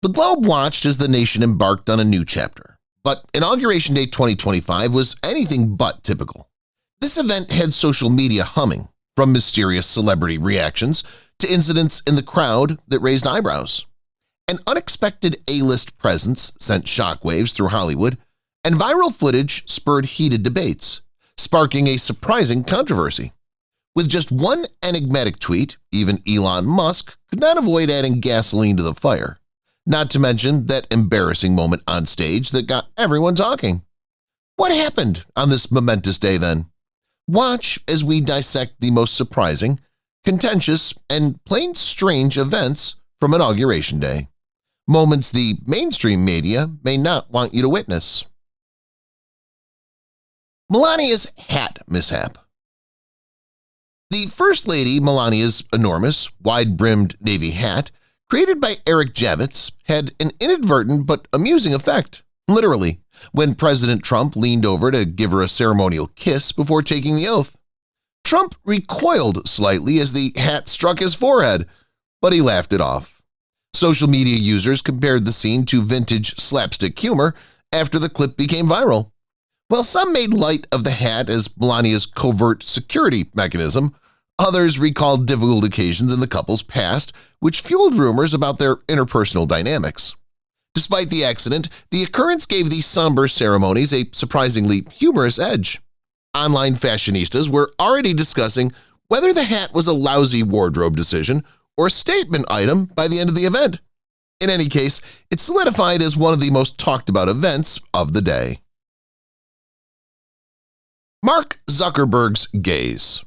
The globe watched as the nation embarked on a new chapter, but Inauguration Day 2025 was anything but typical. This event had social media humming, from mysterious celebrity reactions to incidents in the crowd that raised eyebrows. An unexpected A-list presence sent shockwaves through Hollywood, and viral footage spurred heated debates, sparking a surprising controversy. With just one enigmatic tweet, even Elon Musk could not avoid adding gasoline to the fire, not to mention that embarrassing moment on stage that got everyone talking. What happened on this momentous day then? Watch as we dissect the most surprising, contentious, and plain strange events from Inauguration Day. Moments the mainstream media may not want you to witness. Melania's hat mishap. The First Lady Melania's enormous, wide-brimmed navy hat, created by Eric Javits, had an inadvertent but amusing effect, literally, when President Trump leaned over to give her a ceremonial kiss before taking the oath. Trump recoiled slightly as the hat struck his forehead, but he laughed it off. Social media users compared the scene to vintage slapstick humor after the clip became viral. While some made light of the hat as Melania's covert security mechanism, others recalled difficult occasions in the couple's past, which fueled rumors about their interpersonal dynamics. Despite the accident, the occurrence gave these somber ceremonies a surprisingly humorous edge. Online fashionistas were already discussing whether the hat was a lousy wardrobe decision or a statement item by the end of the event. In any case, it solidified as one of the most talked about events of the day. Mark Zuckerberg's gaze.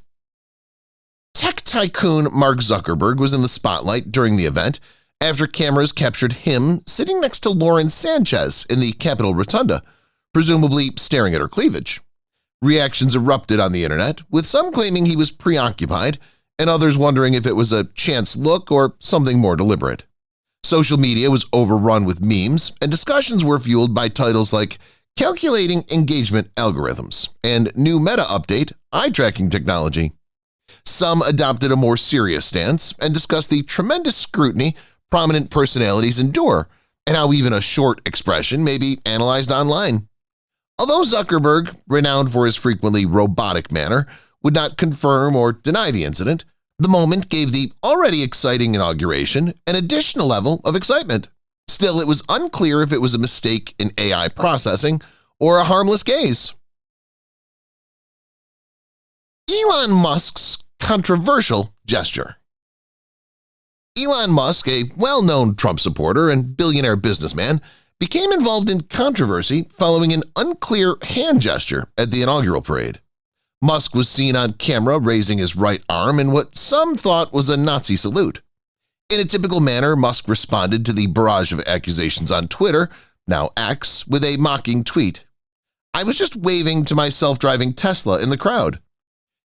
Tech tycoon Mark Zuckerberg was in the spotlight during the event after cameras captured him sitting next to Lauren Sanchez in the Capitol Rotunda, presumably staring at her cleavage. Reactions erupted on the internet, with some claiming he was preoccupied and others wondering if it was a chance look or something more deliberate. Social media was overrun with memes, and discussions were fueled by titles like Calculating Engagement Algorithms and New Meta Update Eye Tracking Technology. Some adopted a more serious stance and discussed the tremendous scrutiny prominent personalities endure and how even a short expression may be analyzed online. Although Zuckerberg, renowned for his frequently robotic manner, would not confirm or deny the incident, the moment gave the already exciting inauguration an additional level of excitement. Still, it was unclear if it was a mistake in AI processing or a harmless gaze. Elon Musk's controversial gesture. Elon Musk, a well-known Trump supporter and billionaire businessman, became involved in controversy following an unclear hand gesture at the inaugural parade. Musk was seen on camera raising his right arm in what some thought was a Nazi salute. In a typical manner, Musk responded to the barrage of accusations on Twitter, now X, with a mocking tweet. "I was just waving to my self-driving Tesla in the crowd."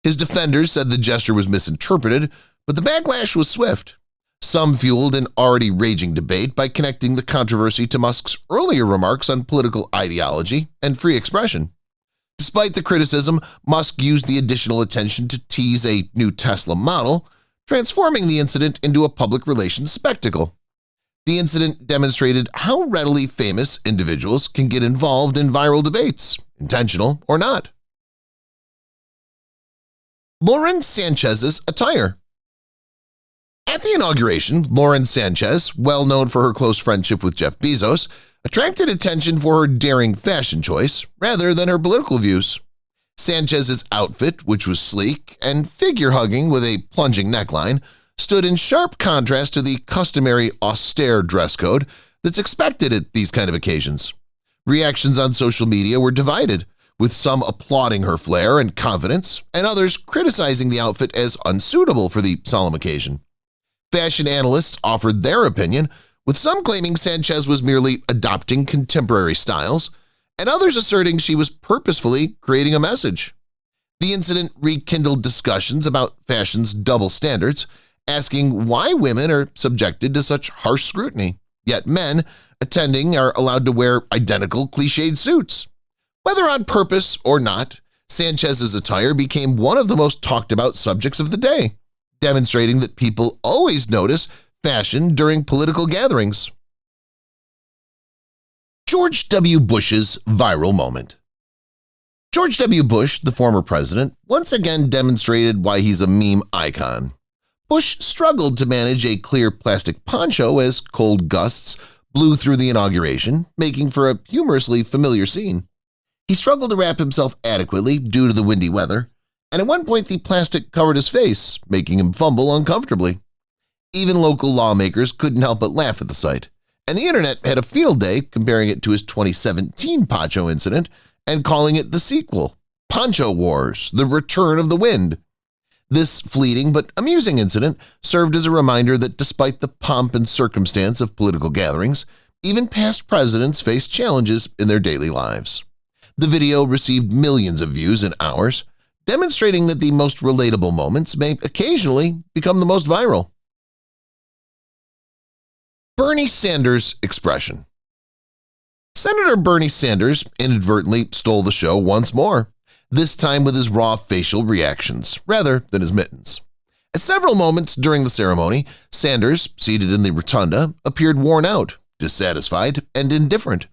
His defenders said the gesture was misinterpreted, but the backlash was swift. Some fueled an already raging debate by connecting the controversy to Musk's earlier remarks on political ideology and free expression. Despite the criticism, Musk used the additional attention to tease a new Tesla model, transforming the incident into a public relations spectacle. The incident demonstrated how readily famous individuals can get involved in viral debates, intentional or not. Lauren Sanchez's attire. At the inauguration, Lauren Sanchez, well known for her close friendship with Jeff Bezos, attracted attention for her daring fashion choice rather than her political views. Sanchez's outfit, which was sleek and figure-hugging with a plunging neckline, stood in sharp contrast to the customary austere dress code that's expected at these kind of occasions. Reactions on social media were divided, with some applauding her flair and confidence and others criticizing the outfit as unsuitable for the solemn occasion. Fashion analysts offered their opinion, with some claiming Sanchez was merely adopting contemporary styles, and others asserting she was purposefully creating a message. The incident rekindled discussions about fashion's double standards, asking why women are subjected to such harsh scrutiny, yet men attending are allowed to wear identical cliched suits. Whether on purpose or not, Sanchez's attire became one of the most talked about subjects of the day, demonstrating that people always notice fashion during political gatherings. George W. Bush's viral moment. George W. Bush, the former president, once again demonstrated why he's a meme icon. Bush struggled to manage a clear plastic poncho as cold gusts blew through the inauguration, making for a humorously familiar scene. He struggled to wrap himself adequately due to the windy weather, and at one point the plastic covered his face, making him fumble uncomfortably. Even local lawmakers couldn't help but laugh at the sight, and the internet had a field day comparing it to his 2017 poncho incident and calling it the sequel, Poncho Wars, The Return of the Wind. This fleeting but amusing incident served as a reminder that despite the pomp and circumstance of political gatherings, even past presidents face challenges in their daily lives. The video received millions of views in hours, demonstrating that the most relatable moments may occasionally become the most viral. Bernie Sanders' expression. Senator Bernie Sanders inadvertently stole the show once more, this time with his raw facial reactions rather than his mittens. At several moments during the ceremony, Sanders, seated in the rotunda, appeared worn out, dissatisfied, and indifferent.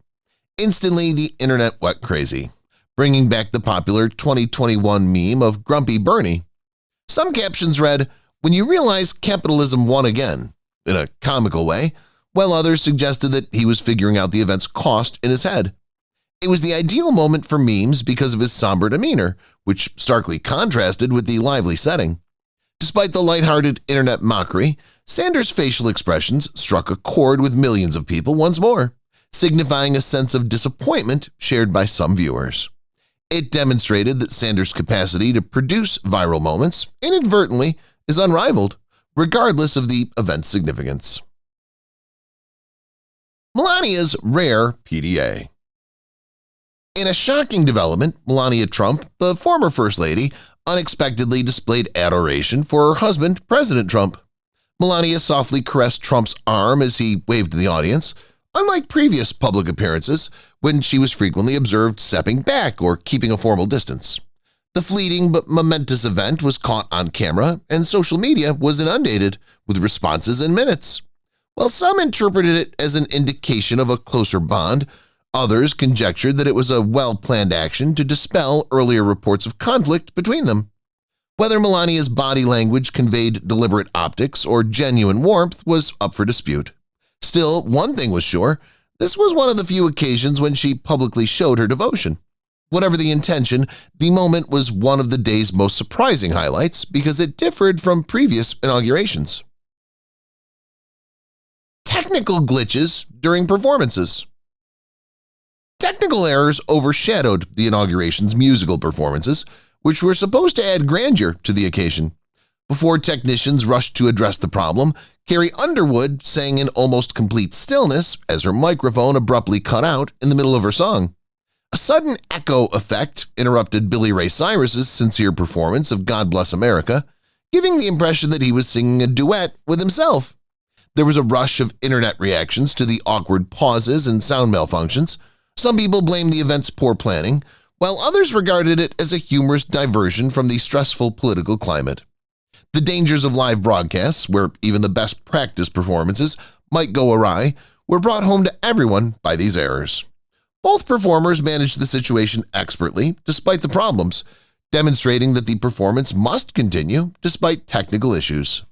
Instantly, the internet went crazy, bringing back the popular 2021 meme of Grumpy Bernie. Some captions read, "When you realize capitalism won again," in a comical way, while others suggested that he was figuring out the event's cost in his head. It was the ideal moment for memes because of his somber demeanor, which starkly contrasted with the lively setting. Despite the lighthearted internet mockery, Sanders' facial expressions struck a chord with millions of people once more, signifying a sense of disappointment shared by some viewers. It demonstrated that Sanders' capacity to produce viral moments inadvertently is unrivaled, regardless of the event's significance. Melania's rare PDA. In a shocking development, Melania Trump, the former First Lady, unexpectedly displayed adoration for her husband, President Trump. Melania softly caressed Trump's arm as he waved to the audience, unlike previous public appearances when she was frequently observed stepping back or keeping a formal distance. The fleeting but momentous event was caught on camera, and social media was inundated with responses in minutes. While some interpreted it as an indication of a closer bond, others conjectured that it was a well-planned action to dispel earlier reports of conflict between them. Whether Melania's body language conveyed deliberate optics or genuine warmth was up for dispute. Still, one thing was sure, this was one of the few occasions when she publicly showed her devotion. Whatever the intention, the moment was one of the day's most surprising highlights because it differed from previous inaugurations. Technical glitches during performances. Technical errors overshadowed the inauguration's musical performances, which were supposed to add grandeur to the occasion. Before technicians rushed to address the problem, Carrie Underwood sang in almost complete stillness as her microphone abruptly cut out in the middle of her song. A sudden echo effect interrupted Billy Ray Cyrus's sincere performance of God Bless America, giving the impression that he was singing a duet with himself. There was a rush of internet reactions to the awkward pauses and sound malfunctions. Some people blamed the event's poor planning, while others regarded it as a humorous diversion from the stressful political climate. The dangers of live broadcasts, where even the best practice performances might go awry, were brought home to everyone by these errors. Both performers managed the situation expertly despite the problems, demonstrating that the performance must continue despite technical issues.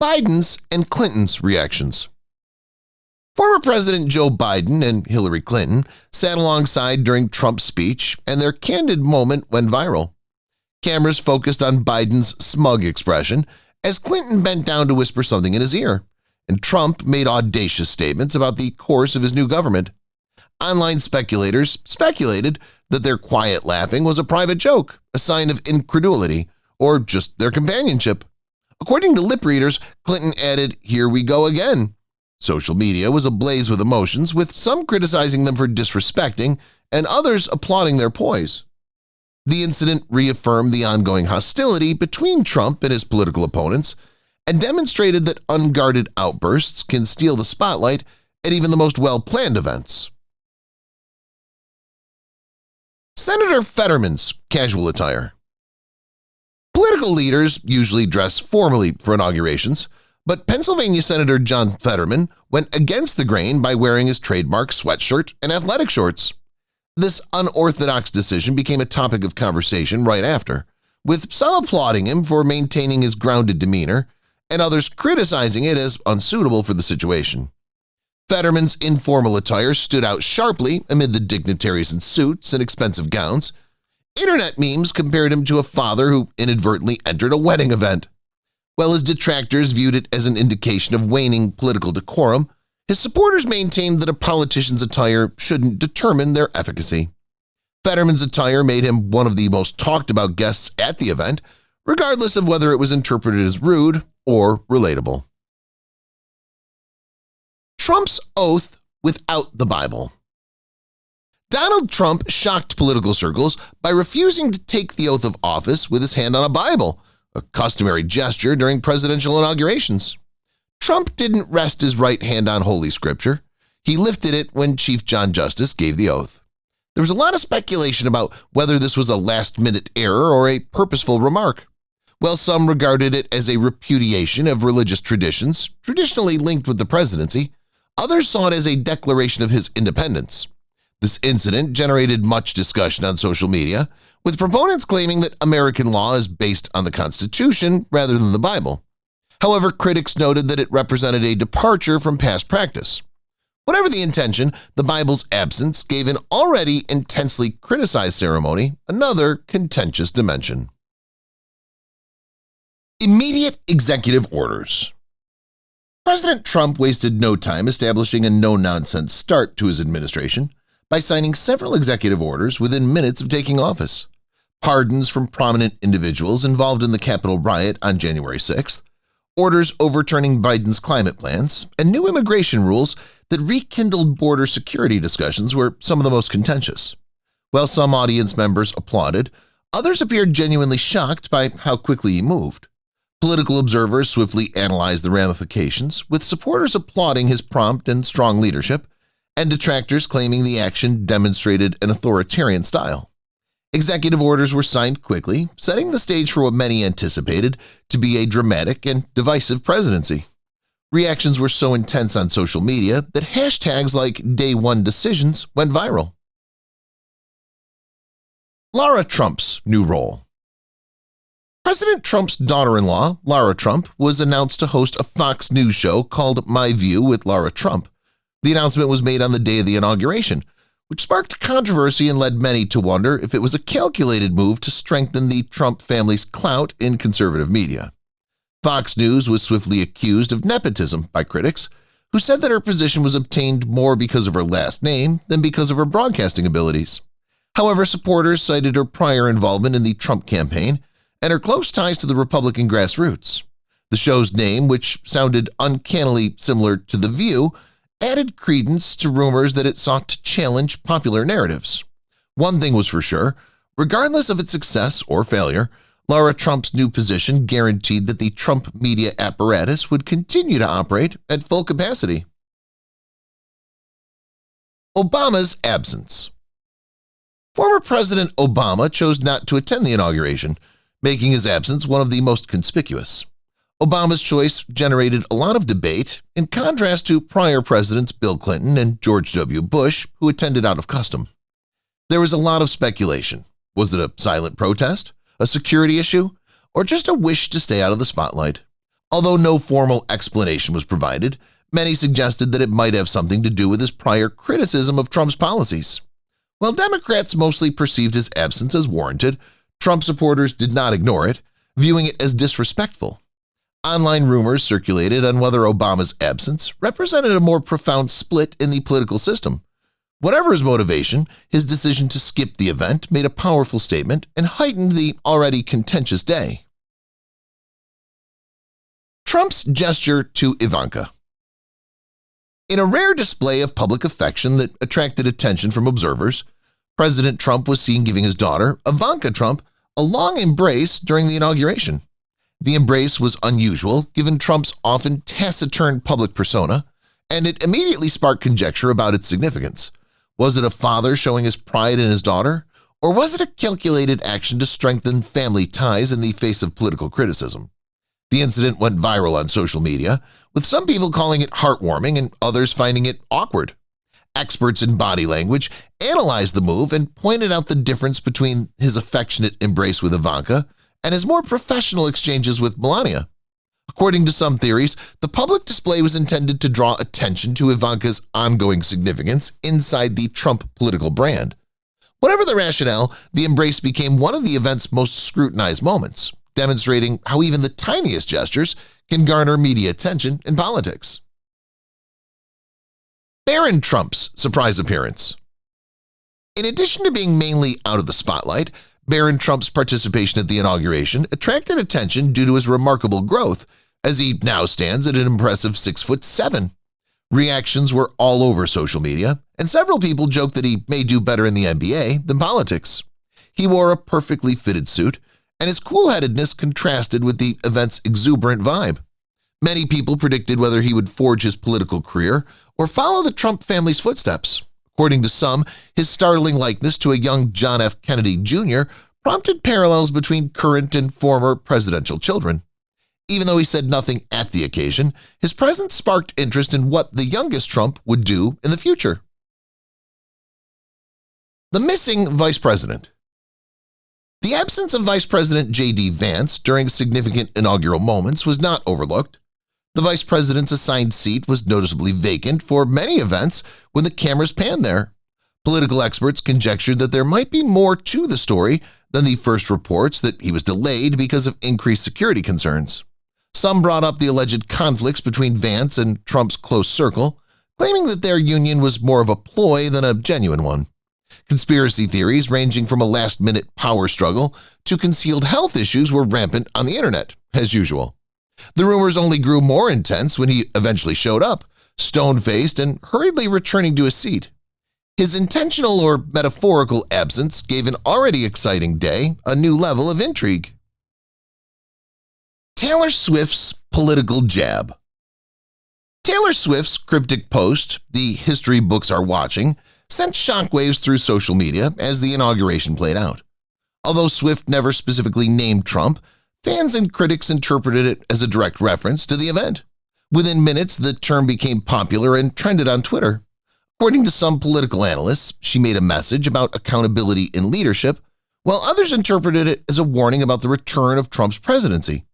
Biden's and Clinton's reactions. Former President Joe Biden and Hillary Clinton sat alongside during Trump's speech, and their candid moment went viral. Cameras focused on Biden's smug expression as Clinton bent down to whisper something in his ear, and Trump made audacious statements about the course of his new government. Online speculators speculated that their quiet laughing was a private joke, a sign of incredulity, or just their companionship. According to lip readers, Clinton added, "Here we go again." Social media was ablaze with emotions, with some criticizing them for disrespecting and others applauding their poise. The incident reaffirmed the ongoing hostility between Trump and his political opponents and demonstrated that unguarded outbursts can steal the spotlight at even the most well-planned events. Senator Fetterman's casual attire. Political leaders usually dress formally for inaugurations, But Pennsylvania Senator John Fetterman went against the grain by wearing his trademark sweatshirt and athletic shorts. This unorthodox decision became a topic of conversation right after, with some applauding him for maintaining his grounded demeanor and others criticizing it as unsuitable for the situation. Fetterman's informal attire stood out sharply amid the dignitaries in suits and expensive gowns. Internet memes compared him to a father who inadvertently entered a wedding event. While his detractors viewed it as an indication of waning political decorum, his supporters maintained that a politician's attire shouldn't determine their efficacy. Fetterman's attire made him one of the most talked-about guests at the event, regardless of whether it was interpreted as rude or relatable. Trump's oath without the Bible. Donald Trump shocked political circles by refusing to take the oath of office with his hand on a Bible, a customary gesture during presidential inaugurations. Trump didn't rest his right hand on Holy Scripture. He lifted it when Chief John Justice gave the oath. There was a lot of speculation about whether this was a last-minute error or a purposeful remark. While some regarded it as a repudiation of religious traditions traditionally linked with the presidency, others saw it as a declaration of his independence. This incident generated much discussion on social media, with proponents claiming that American law is based on the Constitution rather than the Bible. However, critics noted that it represented a departure from past practice. Whatever the intention, the Bible's absence gave an already intensely criticized ceremony another contentious dimension. Immediate executive orders. President Trump wasted no time establishing a no-nonsense start to his administration by signing several executive orders within minutes of taking office. Pardons from prominent individuals involved in the Capitol riot on January 6th, orders overturning Biden's climate plans, and new immigration rules that rekindled border security discussions were some of the most contentious. While some audience members applauded, others appeared genuinely shocked by how quickly he moved. Political observers swiftly analyzed the ramifications, with supporters applauding his prompt and strong leadership, and detractors claiming the action demonstrated an authoritarian style. Executive orders were signed quickly, setting the stage for what many anticipated to be a dramatic and divisive presidency. Reactions were so intense on social media that hashtags like Day One Decisions went viral. Lara Trump's new role. President Trump's daughter-in-law, Lara Trump, was announced to host a Fox News show called My View with Lara Trump. The announcement was made on the day of the inauguration, which sparked controversy and led many to wonder if it was a calculated move to strengthen the Trump family's clout in conservative media. Fox News was swiftly accused of nepotism by critics, who said that her position was obtained more because of her last name than because of her broadcasting abilities. However, supporters cited her prior involvement in the Trump campaign and her close ties to the Republican grassroots. The show's name, which sounded uncannily similar to The View, added credence to rumors that it sought to challenge popular narratives. One thing was for sure, regardless of its success or failure, Lara Trump's new position guaranteed that the Trump media apparatus would continue to operate at full capacity. Obama's absence. Former President Obama chose not to attend the inauguration, making his absence one of the most conspicuous. Obama's choice generated a lot of debate, in contrast to prior presidents Bill Clinton and George W. Bush, who attended out of custom. There was a lot of speculation. Was it a silent protest, a security issue, or just a wish to stay out of the spotlight? Although no formal explanation was provided, many suggested that it might have something to do with his prior criticism of Trump's policies. While Democrats mostly perceived his absence as warranted, Trump supporters did not ignore it, viewing it as disrespectful. Online rumors circulated on whether Obama's absence represented a more profound split in the political system. Whatever his motivation, his decision to skip the event made a powerful statement and heightened the already contentious day. Trump's gesture to Ivanka. In a rare display of public affection that attracted attention from observers, President Trump was seen giving his daughter, Ivanka Trump, a long embrace during the inauguration. The embrace was unusual given Trump's often taciturn public persona, and it immediately sparked conjecture about its significance. Was it a father showing his pride in his daughter, or was it a calculated action to strengthen family ties in the face of political criticism? The incident went viral on social media, with some people calling it heartwarming and others finding it awkward. Experts in body language analyzed the move and pointed out the difference between his affectionate embrace with Ivanka and his more professional exchanges with Melania. According to some theories, the public display was intended to draw attention to Ivanka's ongoing significance inside the Trump political brand. Whatever the rationale, the embrace became one of the event's most scrutinized moments, demonstrating how even the tiniest gestures can garner media attention in politics. Barron Trump's surprise appearance. In addition to being mainly out of the spotlight, Barron Trump's participation at the inauguration attracted attention due to his remarkable growth, as he now stands at an impressive 6'7". Reactions were all over social media, and several people joked that he may do better in the NBA than politics. He wore a perfectly fitted suit, and his cool-headedness contrasted with the event's exuberant vibe. Many people predicted whether he would forge his political career or follow the Trump family's footsteps. According to some, his startling likeness to a young John F. Kennedy Jr. prompted parallels between current and former presidential children. Even though he said nothing at the occasion, his presence sparked interest in what the youngest Trump would do in the future. The missing vice president. The absence of Vice President J.D. Vance during significant inaugural moments was not overlooked. The vice president's assigned seat was noticeably vacant for many events when the cameras panned there. Political experts conjectured that there might be more to the story than the first reports that he was delayed because of increased security concerns. Some brought up the alleged conflicts between Vance and Trump's close circle, claiming that their union was more of a ploy than a genuine one. Conspiracy theories ranging from a last-minute power struggle to concealed health issues were rampant on the internet, as usual. The rumors only grew more intense when he eventually showed up, stone-faced and hurriedly returning to his seat. His intentional or metaphorical absence gave an already exciting day a new level of intrigue. Taylor Swift's political jab. Taylor Swift's cryptic post, "The history books are watching," sent shockwaves through social media as the inauguration played out. Although Swift never specifically named Trump, fans and critics interpreted it as a direct reference to the event. Within minutes, the term became popular and trended on Twitter. According to some political analysts, she made a message about accountability in leadership, while others interpreted it as a warning about the return of Trump's presidency.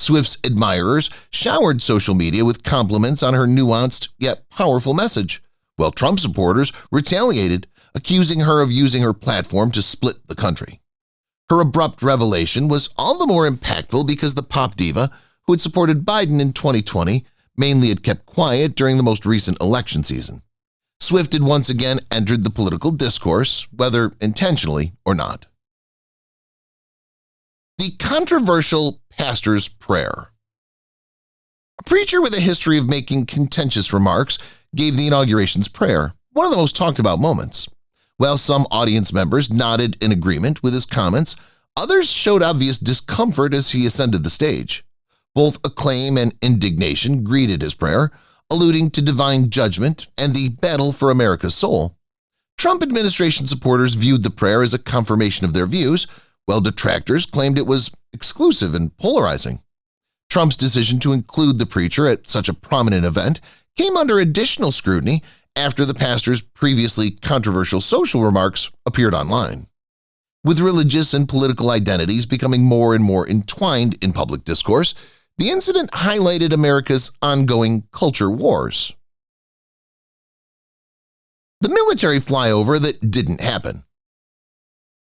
Swift's admirers showered social media with compliments on her nuanced yet powerful message, while Trump supporters retaliated, accusing her of using her platform to split the country. Her abrupt revelation was all the more impactful because the pop diva, who had supported Biden in 2020, mainly had kept quiet during the most recent election season. Swift had once again entered the political discourse, whether intentionally or not. The controversial pastor's prayer. A preacher with a history of making contentious remarks gave the inauguration's prayer, one of the most talked about moments. While some audience members nodded in agreement with his comments, others showed obvious discomfort as he ascended the stage. Both acclaim and indignation greeted his prayer, alluding to divine judgment and the battle for America's soul. Trump administration supporters viewed the prayer as a confirmation of their views, while detractors claimed it was exclusive and polarizing. Trump's decision to include the preacher at such a prominent event came under additional scrutiny after the pastor's previously controversial social remarks appeared online. With religious and political identities becoming more and more entwined in public discourse, the incident highlighted America's ongoing culture wars. The military flyover that didn't happen.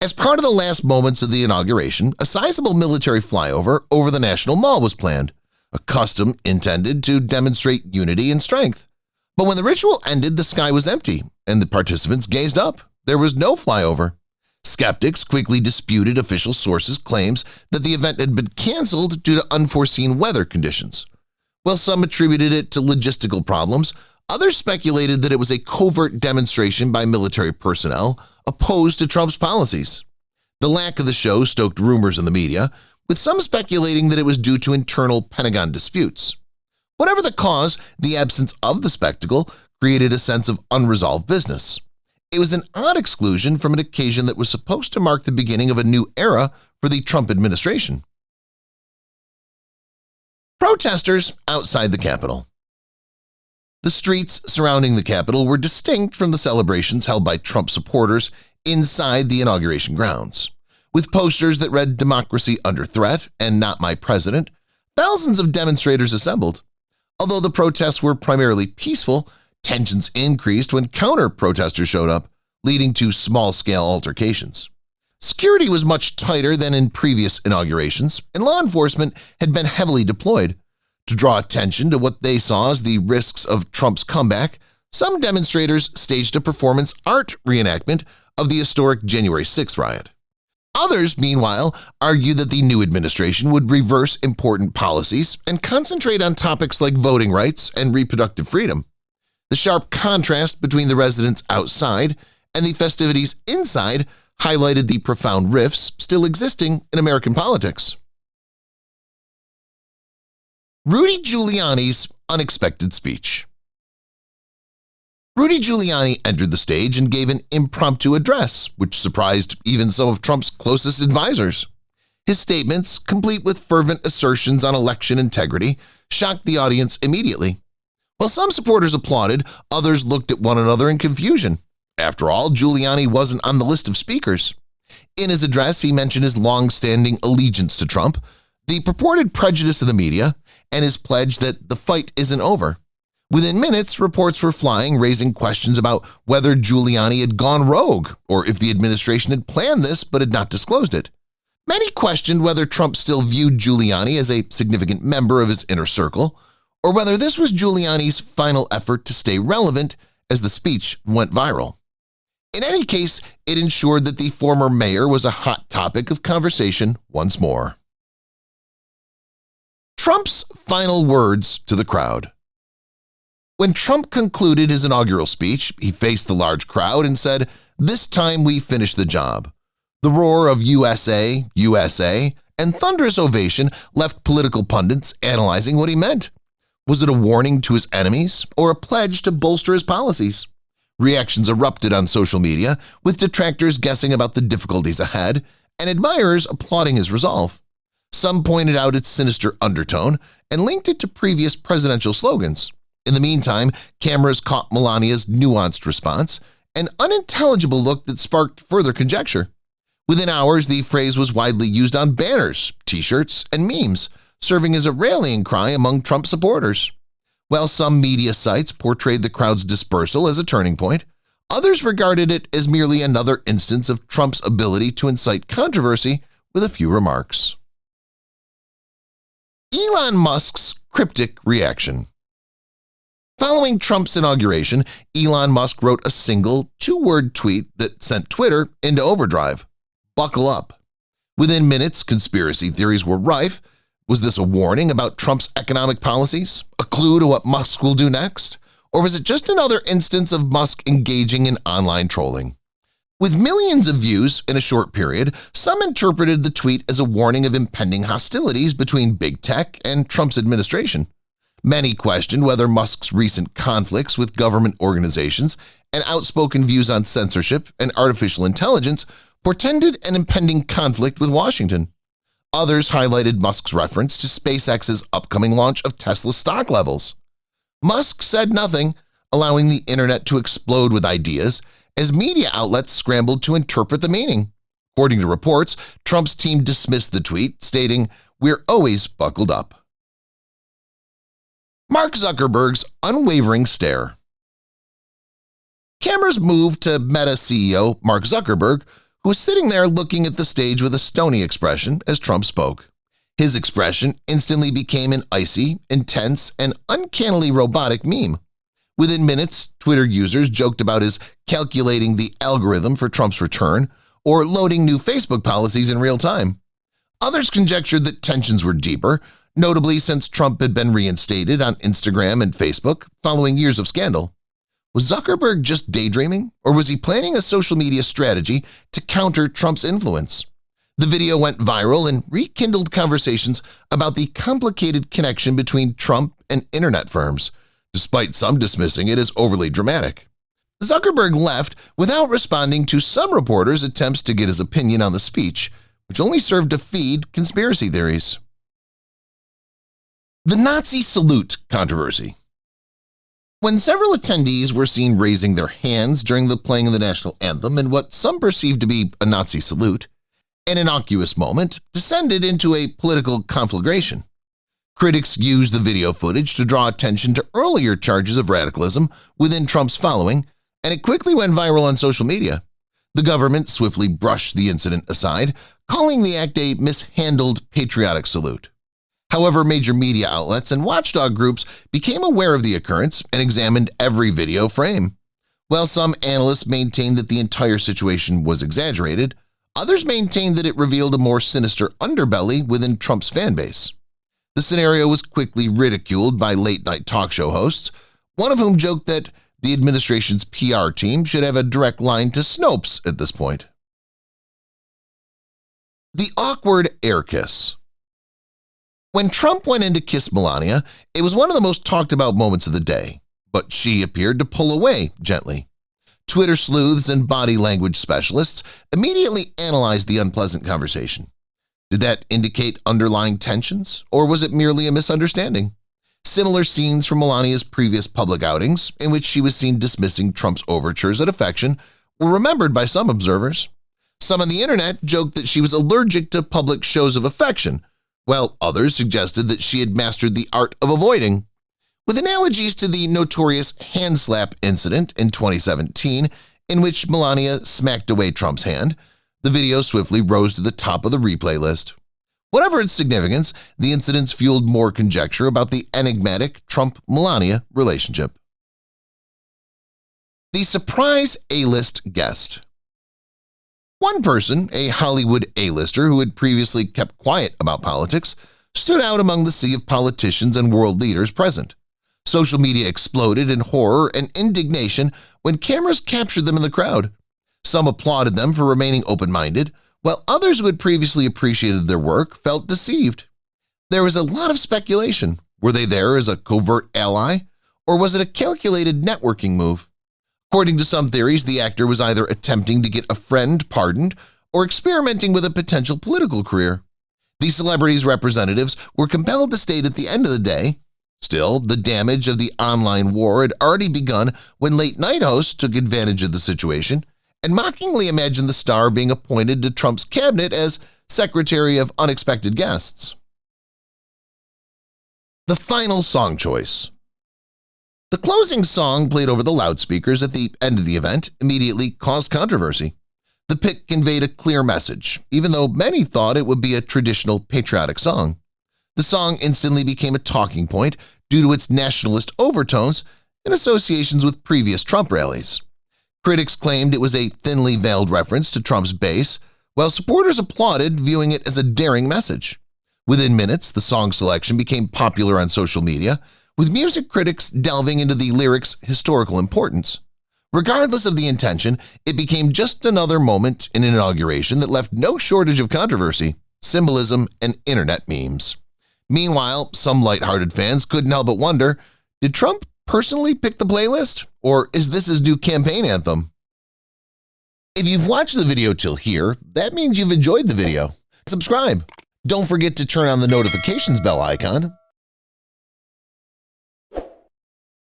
As part of the last moments of the inauguration, a sizable military flyover over the National Mall was planned, a custom intended to demonstrate unity and strength. But when the ritual ended, the sky was empty, and the participants gazed up. There was no flyover. Skeptics quickly disputed official sources' claims that the event had been canceled due to unforeseen weather conditions. While some attributed it to logistical problems, others speculated that it was a covert demonstration by military personnel opposed to Trump's policies. The lack of the show stoked rumors in the media, with some speculating that it was due to internal Pentagon disputes. Whatever the cause, the absence of the spectacle created a sense of unresolved business. It was an odd exclusion from an occasion that was supposed to mark the beginning of a new era for the Trump administration. Protesters outside the Capitol. The streets surrounding the Capitol were distinct from the celebrations held by Trump supporters inside the inauguration grounds. With posters that read "Democracy under threat" and "Not my president," thousands of demonstrators assembled. Although the protests were primarily peaceful, tensions increased when counter-protesters showed up, leading to small-scale altercations. Security was much tighter than in previous inaugurations, and law enforcement had been heavily deployed. To draw attention to what they saw as the risks of Trump's comeback, some demonstrators staged a performance art reenactment of the historic January 6th riot. Others, meanwhile, argued that the new administration would reverse important policies and concentrate on topics like voting rights and reproductive freedom. The sharp contrast between the residents outside and the festivities inside highlighted the profound rifts still existing in American politics. Rudy Giuliani's unexpected speech. Rudy Giuliani entered the stage and gave an impromptu address, which surprised even some of Trump's closest advisors. His statements, complete with fervent assertions on election integrity, shocked the audience immediately. While some supporters applauded, others looked at one another in confusion. After all, Giuliani wasn't on the list of speakers. In his address, he mentioned his long-standing allegiance to Trump, the purported prejudice of the media, and his pledge that the fight isn't over. Within minutes, reports were flying, raising questions about whether Giuliani had gone rogue or if the administration had planned this but had not disclosed it. Many questioned whether Trump still viewed Giuliani as a significant member of his inner circle, or whether this was Giuliani's final effort to stay relevant as the speech went viral. In any case, it ensured that the former mayor was a hot topic of conversation once more. Trump's final words to the crowd. When Trump concluded his inaugural speech, he faced the large crowd and said, "This time we finish the job." The roar of USA, USA, and thunderous ovation left political pundits analyzing what he meant. Was it a warning to his enemies or a pledge to bolster his policies? Reactions erupted on social media, with detractors guessing about the difficulties ahead and admirers applauding his resolve. Some pointed out its sinister undertone and linked it to previous presidential slogans. In the meantime, cameras caught Melania's nuanced response, an unintelligible look that sparked further conjecture. Within hours, the phrase was widely used on banners, t-shirts, and memes, serving as a rallying cry among Trump supporters. While some media sites portrayed the crowd's dispersal as a turning point, others regarded it as merely another instance of Trump's ability to incite controversy with a few remarks. Elon Musk's cryptic reaction. Following Trump's inauguration, Elon Musk wrote a single, two-word tweet that sent Twitter into overdrive. Buckle up. Within minutes, conspiracy theories were rife. Was this a warning about Trump's economic policies? A clue to what Musk will do next? Or was it just another instance of Musk engaging in online trolling? With millions of views in a short period, some interpreted the tweet as a warning of impending hostilities between big tech and Trump's administration. Many questioned whether Musk's recent conflicts with government organizations and outspoken views on censorship and artificial intelligence portended an impending conflict with Washington. Others highlighted Musk's reference to SpaceX's upcoming launch of Tesla stock levels. Musk said nothing, allowing the internet to explode with ideas as media outlets scrambled to interpret the meaning. According to reports, Trump's team dismissed the tweet, stating, "We're always buckled up." Mark Zuckerberg's unwavering stare. Cameras moved to Meta CEO Mark Zuckerberg, who was sitting there looking at the stage with a stony expression as Trump spoke. His expression instantly became an icy, intense, and uncannily robotic meme. Within minutes, Twitter users joked about his calculating the algorithm for Trump's return or loading new Facebook policies in real time. Others conjectured that tensions were deeper, notably since Trump had been reinstated on Instagram and Facebook following years of scandal. Was Zuckerberg just daydreaming, or was he planning a social media strategy to counter Trump's influence? The video went viral and rekindled conversations about the complicated connection between Trump and internet firms, despite some dismissing it as overly dramatic. Zuckerberg left without responding to some reporters' attempts to get his opinion on the speech, which only served to feed conspiracy theories. The Nazi salute controversy. When several attendees were seen raising their hands during the playing of the national anthem in what some perceived to be a Nazi salute, an innocuous moment descended into a political conflagration. Critics used the video footage to draw attention to earlier charges of radicalism within Trump's following, and it quickly went viral on social media. The government swiftly brushed the incident aside, calling the act a mishandled patriotic salute. However, major media outlets and watchdog groups became aware of the occurrence and examined every video frame. While some analysts maintained that the entire situation was exaggerated, others maintained that it revealed a more sinister underbelly within Trump's fanbase. The scenario was quickly ridiculed by late-night talk show hosts, one of whom joked that the administration's PR team should have a direct line to Snopes at this point. The awkward air kiss. When Trump went in to kiss Melania, it was one of the most talked about moments of the day, but she appeared to pull away gently. Twitter sleuths and body language specialists immediately analyzed the unpleasant conversation. Did that indicate underlying tensions, or was it merely a misunderstanding? Similar scenes from Melania's previous public outings, in which she was seen dismissing Trump's overtures at affection, were remembered by some observers. Some on the internet joked that she was allergic to public shows of affection, while others suggested that she had mastered the art of avoiding. With analogies to the notorious hand slap incident in 2017, in which Melania smacked away Trump's hand, the video swiftly rose to the top of the replay list. Whatever its significance, the incidents fueled more conjecture about the enigmatic Trump-Melania relationship. The surprise A-list guest. One person, a Hollywood A-lister who had previously kept quiet about politics, stood out among the sea of politicians and world leaders present. Social media exploded in horror and indignation when cameras captured them in the crowd. Some applauded them for remaining open-minded, while others who had previously appreciated their work felt deceived. There was a lot of speculation. Were they there as a covert ally, or was it a calculated networking move? According to some theories, the actor was either attempting to get a friend pardoned or experimenting with a potential political career. The celebrities' representatives were compelled to state at the end of the day, still, the damage of the online war had already begun when late-night hosts took advantage of the situation and mockingly imagined the star being appointed to Trump's cabinet as Secretary of Unexpected Guests. The final song choice. The closing song played over the loudspeakers at the end of the event immediately caused controversy. The pick conveyed a clear message, even though many thought it would be a traditional patriotic song. The song instantly became a talking point due to its nationalist overtones and associations with previous Trump rallies. Critics claimed it was a thinly veiled reference to Trump's base, while supporters applauded, viewing it as a daring message. Within minutes, the song selection became popular on social media, with music critics delving into the lyrics' historical importance. Regardless of the intention, it became just another moment in an inauguration that left no shortage of controversy, symbolism, and internet memes. Meanwhile, some lighthearted fans couldn't help but wonder, did Trump personally pick the playlist, or is this his new campaign anthem? If you've watched the video till here, that means you've enjoyed the video. Subscribe. Don't forget to turn on the notifications bell icon